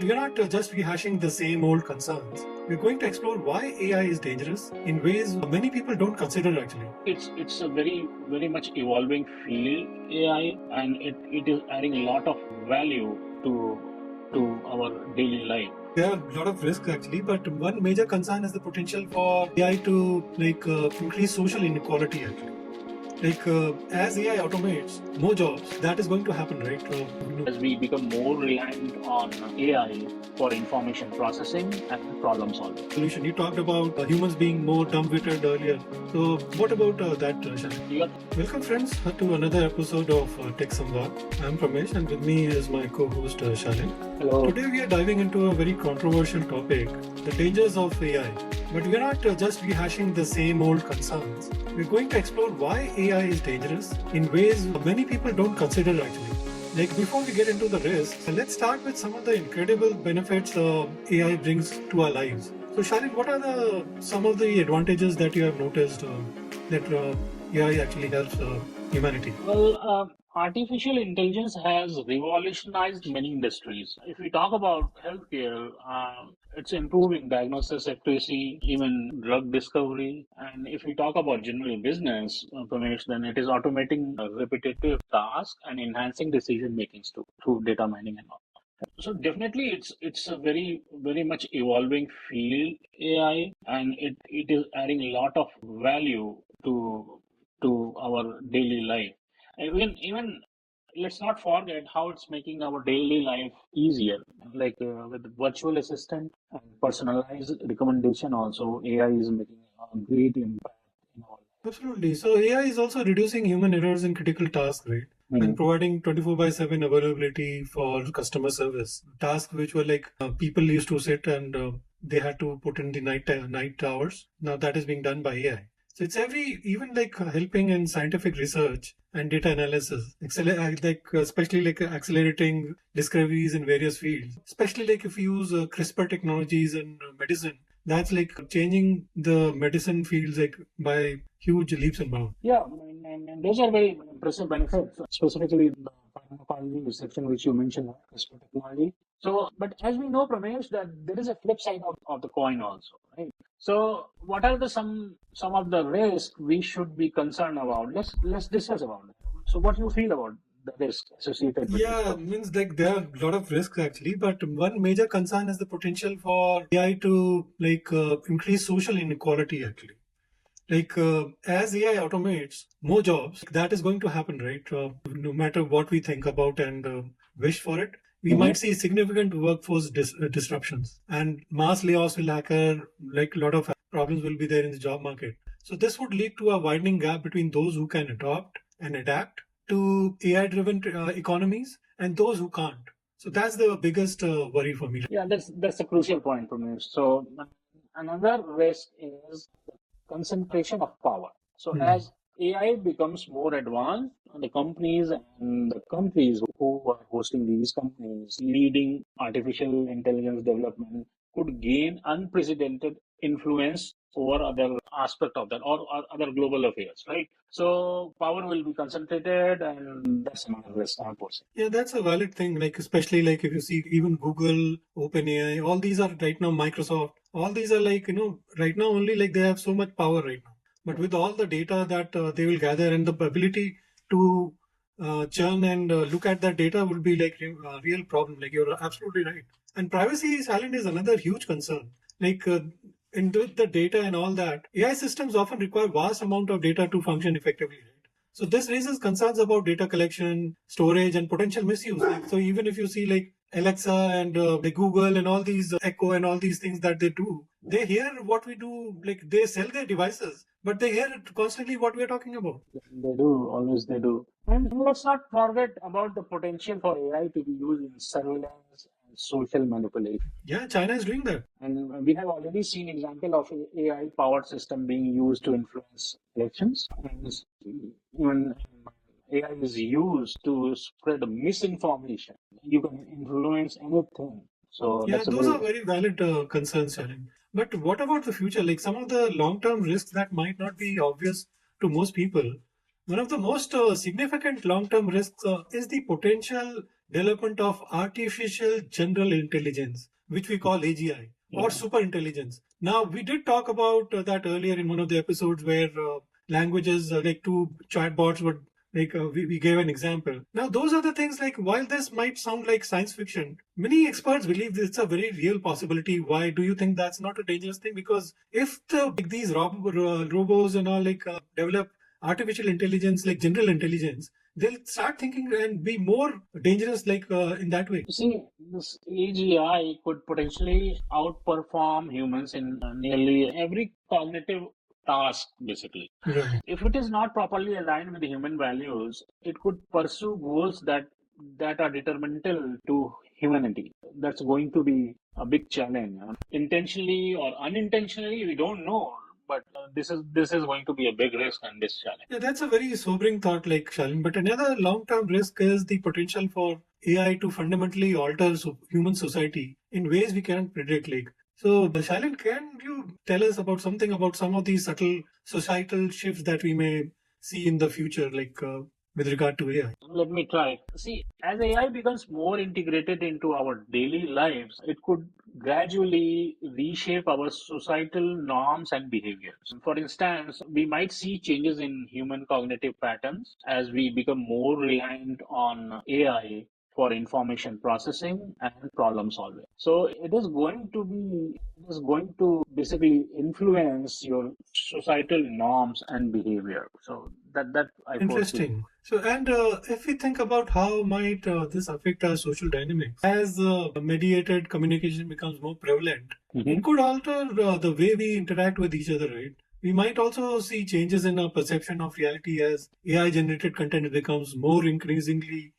We're not just rehashing the same old concerns. We're going to explore why AI is dangerous in ways many people don't consider actually. It's a very much evolving field, AI, and it is adding a lot of value to our daily life. There are a lot of risks actually, but one major concern is the potential for AI to increase social inequality actually. As AI automates more jobs, that is going to happen, right? As we become more reliant on AI for information processing and problem solving. Solution. You talked about humans being more dumb-witted earlier. So, what about that, Shalin? Yeah. Welcome, friends, to another episode of Tech Samvad. I'm Pramesh, and with me is my co-host Shalin. Hello. Today, we are diving into a very controversial topic: the dangers of AI. But we're not just rehashing the same old concerns. We're going to explore why AI is dangerous in ways many people don't consider actually. Before we get into the risks, let's start with some of the incredible benefits AI brings to our lives. So, Sharon, what are some of the advantages that you have noticed that AI actually helps humanity? Well, artificial intelligence has revolutionized many industries. If we talk about healthcare, it's improving diagnosis accuracy, even drug discovery. And if we talk about general business, Pramesh, then it is automating repetitive tasks and enhancing decision makings too through data mining and all. So definitely, it's a very much evolving field, AI, and it is adding a lot of value to our daily life. And even let's not forget how it's making our daily life easier, like with virtual assistant and personalized recommendation. Also, AI is making a great impact in all. Absolutely. So AI is also reducing human errors in critical tasks, right? And providing 24 by 7 availability for customer service. Tasks which were people used to sit and they had to put in the night hours. Now that is being done by AI. So it's even helping in scientific research and data analysis, especially accelerating discoveries in various fields. Especially if you use CRISPR technologies in medicine, that's changing the medicine fields by huge leaps and bounds. Yeah, and those are very impressive benefits, specifically the pharmacology section which you mentioned, CRISPR technology. So, but as we know, Pramesh, that there is a flip side of the coin also, right? So, what are the some of the risks we should be concerned about? Let's discuss about it. So, what do you feel about the risk associated with Yeah, this? means there are a lot of risks actually, but one major concern is the potential for AI to increase social inequality actually. As AI automates more jobs, that is going to happen, right? No matter what we think about and wish for it, we might see significant workforce disruptions and mass layoffs will occur. Like a lot of problems will be there in the job market. So this would lead to a widening gap between those who can adopt and adapt to AI-driven economies and those who can't. So that's the biggest worry for me. Yeah, that's a crucial point, Pramesh. So, another risk is concentration of power. So as AI becomes more advanced, the companies and the countries who are hosting these companies leading artificial intelligence development could gain unprecedented influence over other aspect of that or other global affairs, right? So power will be concentrated, and that's another risk I'm posing. Yeah, that's a valid thing. Especially if you see even Google, OpenAI, all these are right now, Microsoft, all these are right now only they have so much power right now. But with all the data that they will gather and the ability to churn and look at that data will be a real problem. You're absolutely right. And privacy, silent is another huge concern. With the data and all that, AI systems often require vast amount of data to function effectively. Right? So this raises concerns about data collection, storage, and potential misuse. So even if you see Alexa and the Google and all these Echo and all these things that they do, they hear what we do. They sell their devices, but they hear it constantly what we are talking about. They do, always they do. And let's not forget about the potential for AI to be used in surveillance and social manipulation. Yeah, China is doing that. And we have already seen example of AI-powered system being used to influence elections. And even AI is used to spread misinformation. You can influence anything. So Yeah, that's a those very are very valid concerns, Sharon. But what about the future? Some of the long-term risks that might not be obvious to most people. One of the most significant long-term risks is the potential development of artificial general intelligence, which we call AGI or Yeah. super intelligence. Now, we did talk about that earlier in one of the episodes where languages like two chatbots would we gave an example. Now, those are the things like while this might sound like science fiction, many experts believe it's a very real possibility. Why do you think that's not a dangerous thing? Because if these robots and all develop artificial intelligence like general intelligence, they'll start thinking and be more dangerous in that way. You see, this AGI could potentially outperform humans in nearly every cognitive task, basically. Right. If it is not properly aligned with human values, it could pursue goals that are detrimental to humanity. That's going to be a big challenge. Intentionally or unintentionally, we don't know, but this is going to be a big risk and this challenge. Yeah, that's a very sobering thought, like Shalin. But another long-term risk is the potential for AI to fundamentally alter human society in ways we cannot predict. So, Shalin, can you tell us about something about some of these subtle societal shifts that we may see in the future, with regard to AI? Let me try. See, as AI becomes more integrated into our daily lives, it could gradually reshape our societal norms and behaviors. For instance, we might see changes in human cognitive patterns as we become more reliant on AI for information processing and problem solving. So it is going to basically influence your societal norms and behavior. So that I foresee. Interesting. So, and if we think about how might this affect our social dynamics as mediated communication becomes more prevalent, it could alter the way we interact with each other, right? We might also see changes in our perception of reality as AI generated content becomes more increasingly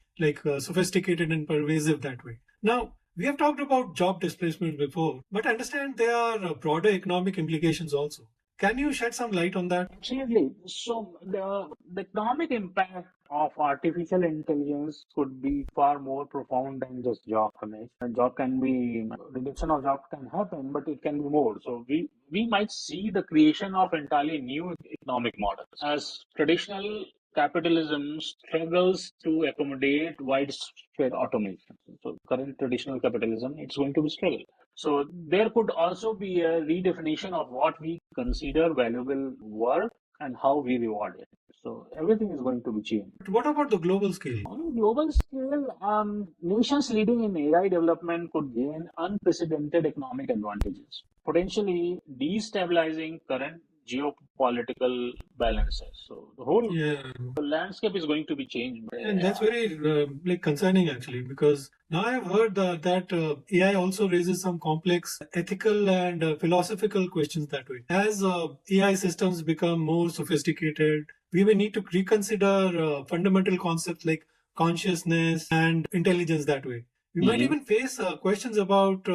sophisticated and pervasive that way. Now, we have talked about job displacement before, but I understand there are broader economic implications also. Can you shed some light on that? Absolutely. So the economic impact of artificial intelligence could be far more profound than just job creation. A job can be reduction of job can happen, but it can be more. So we might see the creation of entirely new economic models as traditional capitalism struggles to accommodate widespread automation. So current traditional capitalism, it's going to be struggle. So there could also be a redefinition of what we consider valuable work and how we reward it. So everything is going to be changed. But what about the global scale? On a global scale, nations leading in AI development could gain unprecedented economic advantages, potentially destabilizing current geopolitical balances. So the whole Yeah, landscape is going to be changed by and that's AI. very concerning actually because now I've heard that AI also raises some complex ethical and philosophical questions that way. As AI systems become more sophisticated, we may need to reconsider fundamental concepts like consciousness and intelligence that way. We might Mhm. even face questions about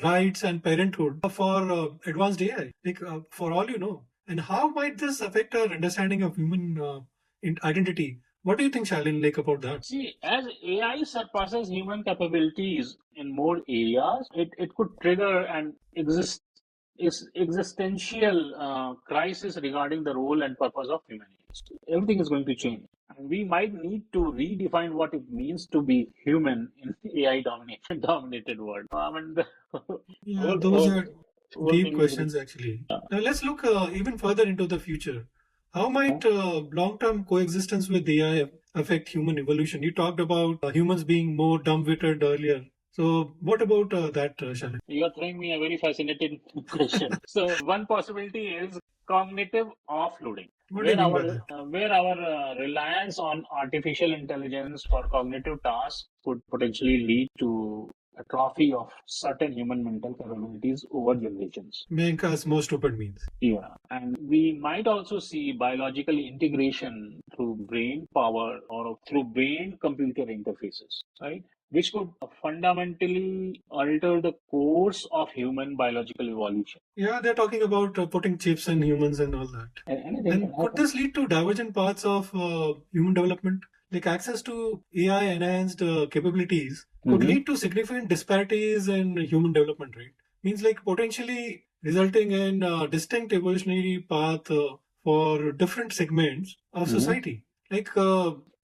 rights and parenthood for advanced AI, for all you know. And how might this affect our understanding of human identity? What do you think, Shalin, about that? See, as AI surpasses human capabilities in more areas, it could trigger an existential crisis regarding the role and purpose of humanity. Everything is going to change. And we might need to redefine what it means to be human in AI dominated world. I mean, the Yeah, whole, those whole, are whole deep thing is. questions actually. Now let's look even further into the future. How Uh, might long-term coexistence with AI affect human evolution? You talked about humans being more dumb-witted earlier. So what about that, Shalin? You are throwing me a very fascinating question. So one possibility is cognitive offloading, What do you mean by that? where our reliance on artificial intelligence for cognitive tasks could potentially lead to atrophy of certain human mental capabilities over generations. Make us more stupid means. Yeah, and we might also see biological integration through brain power or through brain computer interfaces, right? Which could fundamentally alter the course of human biological evolution. Yeah, they're talking about putting chips in humans and all that. And anything can And could happen. this lead to divergent paths of human development? Like access to AI enhanced capabilities could Hmm. lead to significant disparities in human development, right? Means like potentially resulting in distinct evolutionary path for different segments of Hmm. society. Like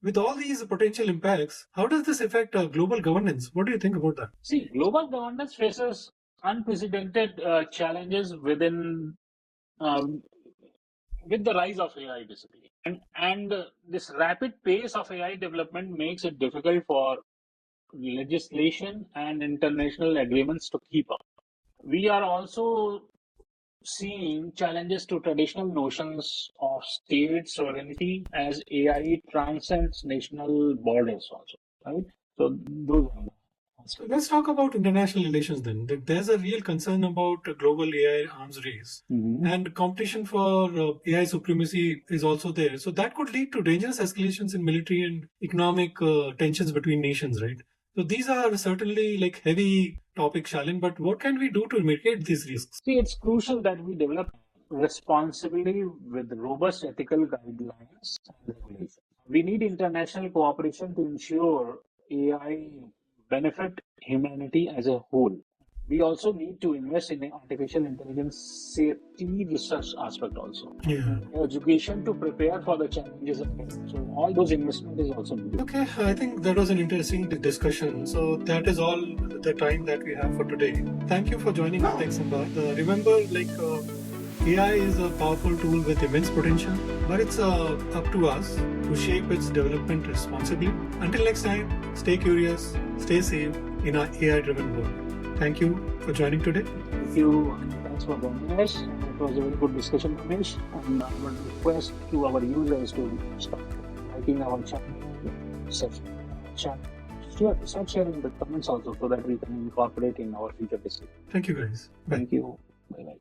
with all these potential impacts, how does this affect global governance? What do you think about that? See, global governance faces unprecedented challenges um, with the rise of AI, basically. And this rapid pace of AI development makes it difficult for legislation and international agreements to keep up. We are also seeing challenges to traditional notions of state sovereignty as AI transcends national borders also, right? So those are the So aspects. let's talk about international relations then. There's a real concern about global AI arms race. And competition for AI supremacy is also there. So that could lead to dangerous escalations in military and economic tensions between nations, right? So these are certainly like heavy topics, Shalin, but what can we do to mitigate these risks? See, it's crucial that we develop responsibly with robust ethical guidelines and regulations. We need international cooperation to ensure AI benefit humanity as a whole. We also need to invest in artificial intelligence safety research aspect also. Yeah. Education to prepare for the challenges ahead. So all those investment is also needed. Okay, I think that was an interesting discussion. So that is all the time that we have for today. Thank you for joining us, Tech Samvad. Remember, AI is a powerful tool with immense potential, but it's up to us to shape its development responsibly. Until next time, stay curious, stay safe in our AI-driven world. Thank you for joining today. Thank you. Thanks for joining us. It was a very good discussion, Ramesh. And I would request to our users to start liking our channel, start sharing the comments also so that we can incorporate in our future discussion. Thank you, guys. Bye. Thank you. Bye bye.